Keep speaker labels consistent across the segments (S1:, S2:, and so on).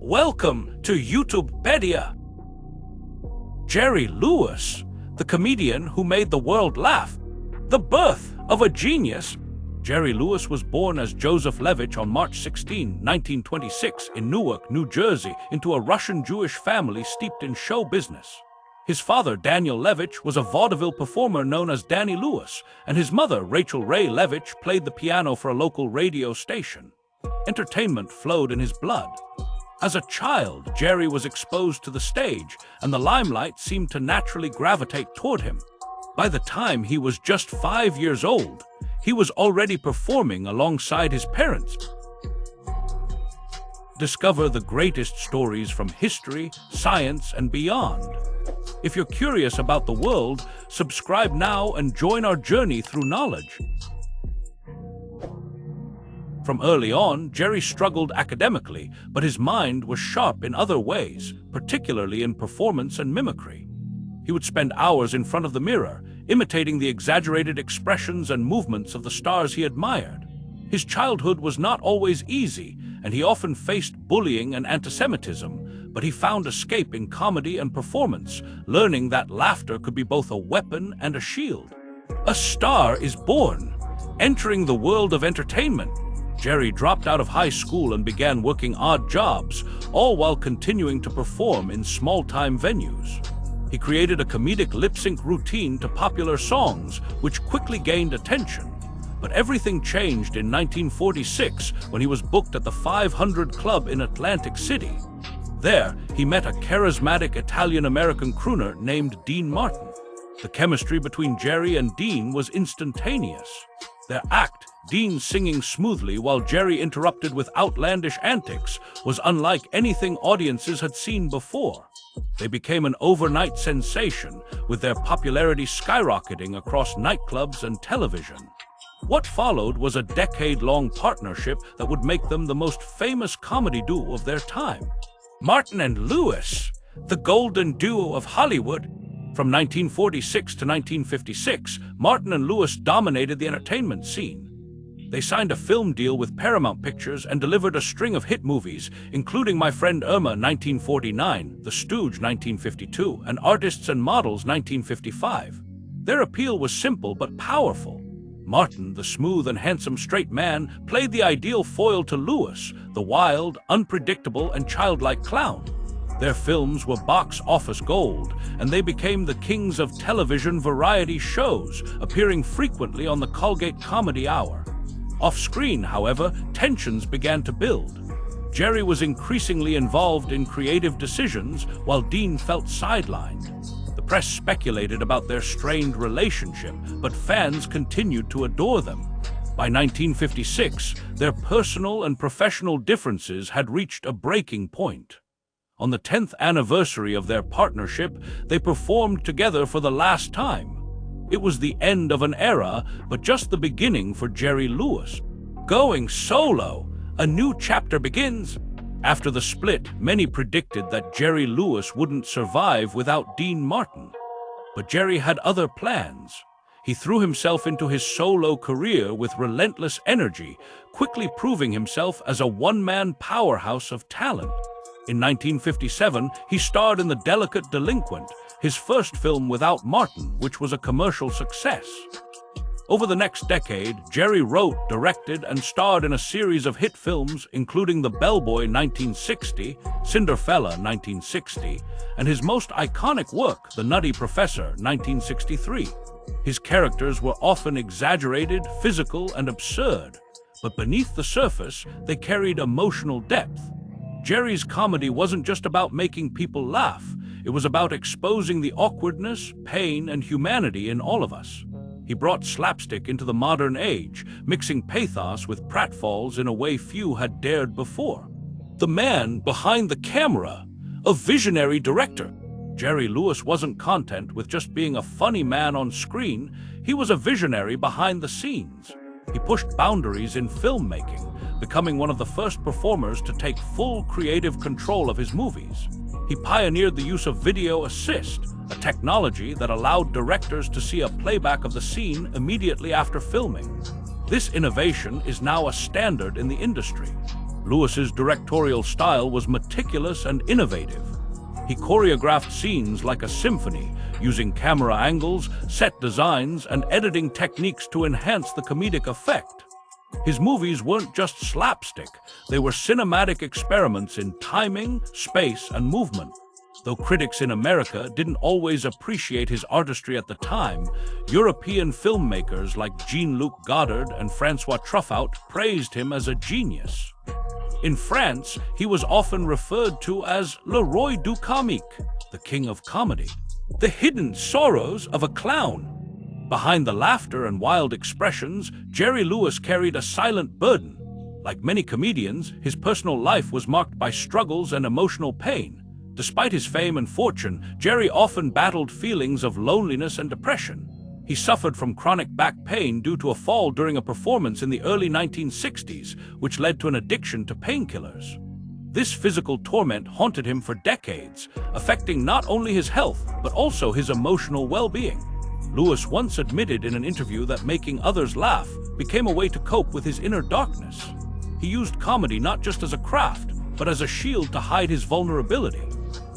S1: Welcome to Pedia. Jerry Lewis, the comedian who made the world laugh. The birth of a genius. Jerry Lewis was born as Joseph Levitch on March 16, 1926 in Newark, New Jersey, into a Russian Jewish family steeped in show business. His father, Daniel Levitch, was a vaudeville performer known as Danny Lewis, and his mother, Rachel Ray Levitch, played the piano for a local radio station. Entertainment flowed in his blood. As a child, Jerry was exposed to the stage, and the limelight seemed to naturally gravitate toward him. By the time he was just 5 years old, he was already performing alongside his parents. Discover the greatest stories from history, science, and beyond. If you're curious about the world, subscribe now and join our journey through knowledge. From early on, Jerry struggled academically, but his mind was sharp in other ways, particularly in performance and mimicry. He would spend hours in front of the mirror, imitating the exaggerated expressions and movements of the stars he admired. His childhood was not always easy, and he often faced bullying and anti-Semitism, but he found escape in comedy and performance, learning that laughter could be both a weapon and a shield. A star is born, entering the world of entertainment. Jerry dropped out of high school and began working odd jobs, all while continuing to perform in small-time venues. He created a comedic lip-sync routine to popular songs, which quickly gained attention. But everything changed in 1946 when he was booked at the 500 Club in Atlantic City. There, he met a charismatic Italian-American crooner named Dean Martin. The chemistry between Jerry and Dean was instantaneous. Their act, Dean singing smoothly while Jerry interrupted with outlandish antics, was unlike anything audiences had seen before. They became an overnight sensation, with their popularity skyrocketing across nightclubs and television. What followed was a decade-long partnership that would make them the most famous comedy duo of their time. Martin and Lewis, the golden duo of Hollywood. From 1946 to 1956, Martin and Lewis dominated the entertainment scene. They signed a film deal with Paramount Pictures and delivered a string of hit movies, including My Friend Irma 1949, The Stooge 1952, and Artists and Models 1955. Their appeal was simple but powerful. Martin, the smooth and handsome straight man, played the ideal foil to Lewis, the wild, unpredictable, and childlike clown. Their films were box office gold, and they became the kings of television variety shows, appearing frequently on the Colgate Comedy Hour. Off-screen, however, tensions began to build. Jerry was increasingly involved in creative decisions, while Dean felt sidelined. The press speculated about their strained relationship, but fans continued to adore them. By 1956, their personal and professional differences had reached a breaking point. On the 10th anniversary of their partnership, they performed together for the last time. It was the end of an era, but just the beginning for Jerry Lewis. Going solo, a new chapter begins. After the split, many predicted that Jerry Lewis wouldn't survive without Dean Martin. But Jerry had other plans. He threw himself into his solo career with relentless energy, quickly proving himself as a one-man powerhouse of talent. In 1957, he starred in The Delicate Delinquent, his first film without Martin, which was a commercial success. Over the next decade, Jerry wrote, directed, and starred in a series of hit films, including The Bellboy 1960, Cinderfella 1960, and his most iconic work, The Nutty Professor 1963. His characters were often exaggerated, physical, and absurd, but beneath the surface, they carried emotional depth. Jerry's comedy wasn't just about making people laugh. It was about exposing the awkwardness, pain, and humanity in all of us. He brought slapstick into the modern age, mixing pathos with pratfalls in a way few had dared before. The man behind the camera, a visionary director. Jerry Lewis wasn't content with just being a funny man on screen. He was a visionary behind the scenes. He pushed boundaries in filmmaking, becoming one of the first performers to take full creative control of his movies. He pioneered the use of video assist, a technology that allowed directors to see a playback of the scene immediately after filming. This innovation is now a standard in the industry. Lewis's directorial style was meticulous and innovative. He choreographed scenes like a symphony, using camera angles, set designs, and editing techniques to enhance the comedic effect. His movies weren't just slapstick, they were cinematic experiments in timing, space, and movement. Though critics in America didn't always appreciate his artistry at the time, European filmmakers like Jean-Luc Godard and François Truffaut praised him as a genius. In France, he was often referred to as Le Roi du Comique, the king of comedy, the hidden sorrows of a clown. Behind the laughter and wild expressions, Jerry Lewis carried a silent burden. Like many comedians, his personal life was marked by struggles and emotional pain. Despite his fame and fortune, Jerry often battled feelings of loneliness and depression. He suffered from chronic back pain due to a fall during a performance in the early 1960s, which led to an addiction to painkillers. This physical torment haunted him for decades, affecting not only his health, but also his emotional well-being. Lewis once admitted in an interview that making others laugh became a way to cope with his inner darkness. He used comedy not just as a craft, but as a shield to hide his vulnerability.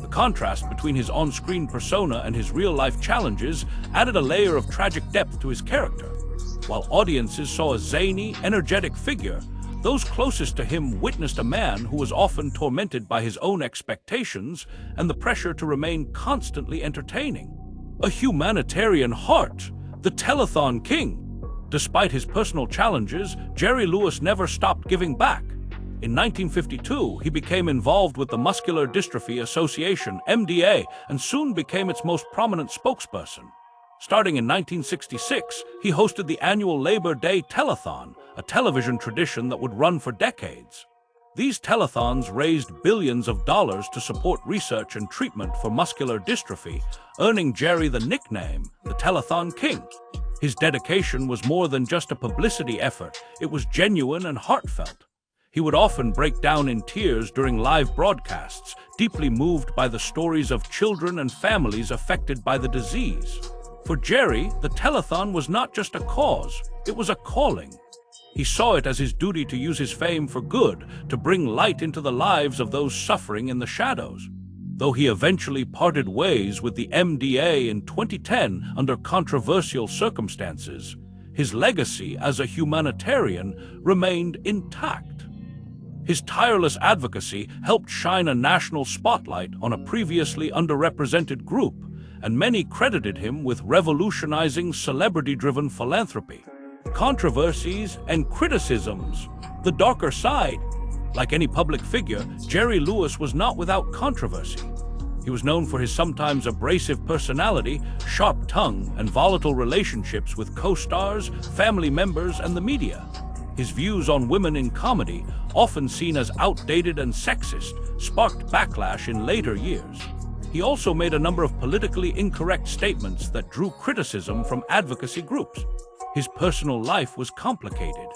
S1: The contrast between his on-screen persona and his real-life challenges added a layer of tragic depth to his character. While audiences saw a zany, energetic figure, those closest to him witnessed a man who was often tormented by his own expectations and the pressure to remain constantly entertaining. A humanitarian heart, the telethon king. Despite his personal challenges, Jerry Lewis never stopped giving back. In 1952, he became involved with the Muscular Dystrophy Association, MDA, and soon became its most prominent spokesperson. Starting in 1966, he hosted the annual Labor Day Telethon, a television tradition that would run for decades. These telethons raised billions of dollars to support research and treatment for muscular dystrophy, earning Jerry the nickname, the Telethon King. His dedication was more than just a publicity effort, it was genuine and heartfelt. He would often break down in tears during live broadcasts, deeply moved by the stories of children and families affected by the disease. For Jerry, the telethon was not just a cause, it was a calling. He saw it as his duty to use his fame for good, to bring light into the lives of those suffering in the shadows. Though he eventually parted ways with the MDA in 2010 under controversial circumstances, his legacy as a humanitarian remained intact. His tireless advocacy helped shine a national spotlight on a previously underrepresented group, and many credited him with revolutionizing celebrity-driven philanthropy. Controversies and criticisms, the darker side. Like any public figure, Jerry Lewis was not without controversy. He was known for his sometimes abrasive personality, sharp tongue, and volatile relationships with co-stars, family members, and the media. His views on women in comedy, often seen as outdated and sexist, sparked backlash in later years. He also made a number of politically incorrect statements that drew criticism from advocacy groups. His personal life was complicated.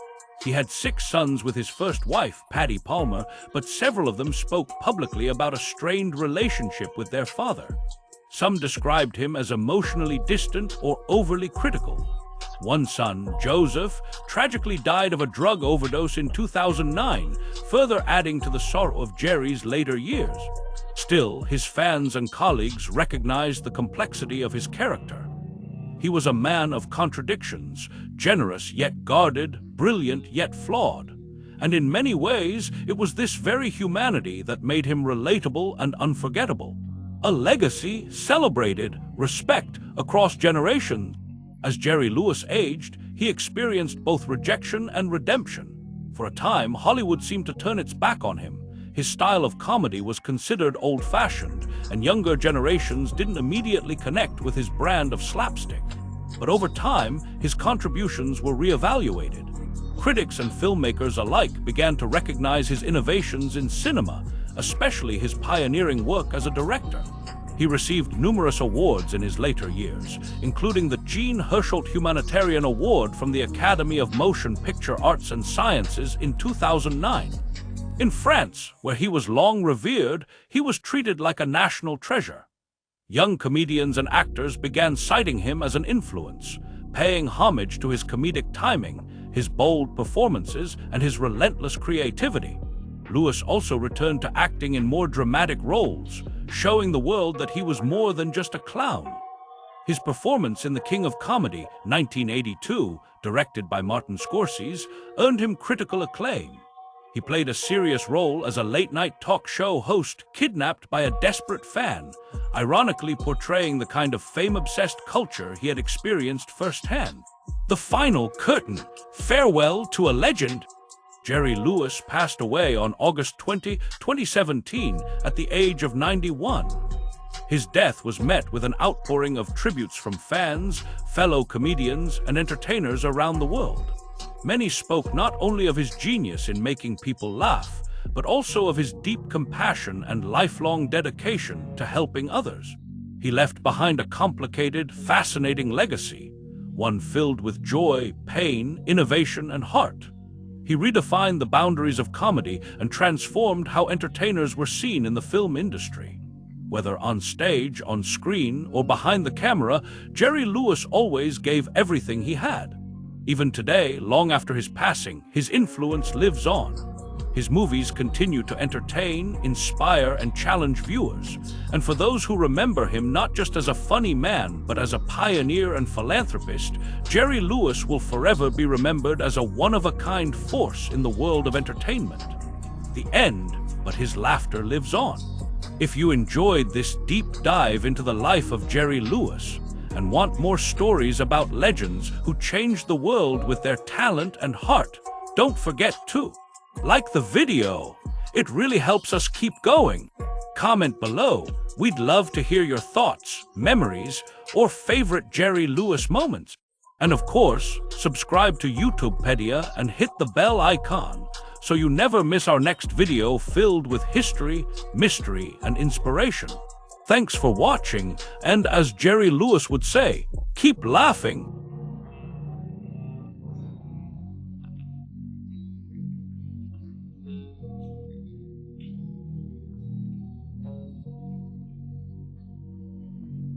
S1: He had 6 sons with his first wife, Patty Palmer, but several of them spoke publicly about a strained relationship with their father. Some described him as emotionally distant or overly critical. One son, Joseph, tragically died of a drug overdose in 2009, further adding to the sorrow of Jerry's later years. Still, his fans and colleagues recognized the complexity of his character. He was a man of contradictions, generous yet guarded, brilliant yet flawed. And in many ways, it was this very humanity that made him relatable and unforgettable. A legacy celebrated, respect across generations. As Jerry Lewis aged, he experienced both rejection and redemption. For a time, Hollywood seemed to turn its back on him. His style of comedy was considered old-fashioned, and younger generations didn't immediately connect with his brand of slapstick. But over time, his contributions were reevaluated. Critics and filmmakers alike began to recognize his innovations in cinema, especially his pioneering work as a director. He received numerous awards in his later years, including the Jean Hersholt Humanitarian Award from the Academy of Motion Picture Arts and Sciences in 2009. In France, where he was long revered, he was treated like a national treasure. Young comedians and actors began citing him as an influence, paying homage to his comedic timing, his bold performances, and his relentless creativity. Lewis also returned to acting in more dramatic roles, showing the world that he was more than just a clown. His performance in The King of Comedy, 1982, directed by Martin Scorsese, earned him critical acclaim. He played a serious role as a late-night talk show host kidnapped by a desperate fan, ironically portraying the kind of fame-obsessed culture he had experienced firsthand. The final curtain, farewell to a legend. Jerry Lewis passed away on August 20, 2017, at the age of 91. His death was met with an outpouring of tributes from fans, fellow comedians, and entertainers around the world. Many spoke not only of his genius in making people laugh, but also of his deep compassion and lifelong dedication to helping others. He left behind a complicated, fascinating legacy, one filled with joy, pain, innovation, and heart. He redefined the boundaries of comedy and transformed how entertainers were seen in the film industry. Whether on stage, on screen, or behind the camera, Jerry Lewis always gave everything he had. Even today, long after his passing, his influence lives on. His movies continue to entertain, inspire, and challenge viewers. And for those who remember him not just as a funny man, but as a pioneer and philanthropist, Jerry Lewis will forever be remembered as a one-of-a-kind force in the world of entertainment. The end, but his laughter lives on. If you enjoyed this deep dive into the life of Jerry Lewis and want more stories about legends who changed the world with their talent and heart, don't forget to like the video. It really helps us keep going. Comment below. We'd love to hear your thoughts, memories, or favorite Jerry Lewis moments. And of course, subscribe to YouTube Pedia and hit the bell icon so you never miss our next video filled with history, mystery, and inspiration. Thanks for watching, and as Jerry Lewis would say, keep laughing.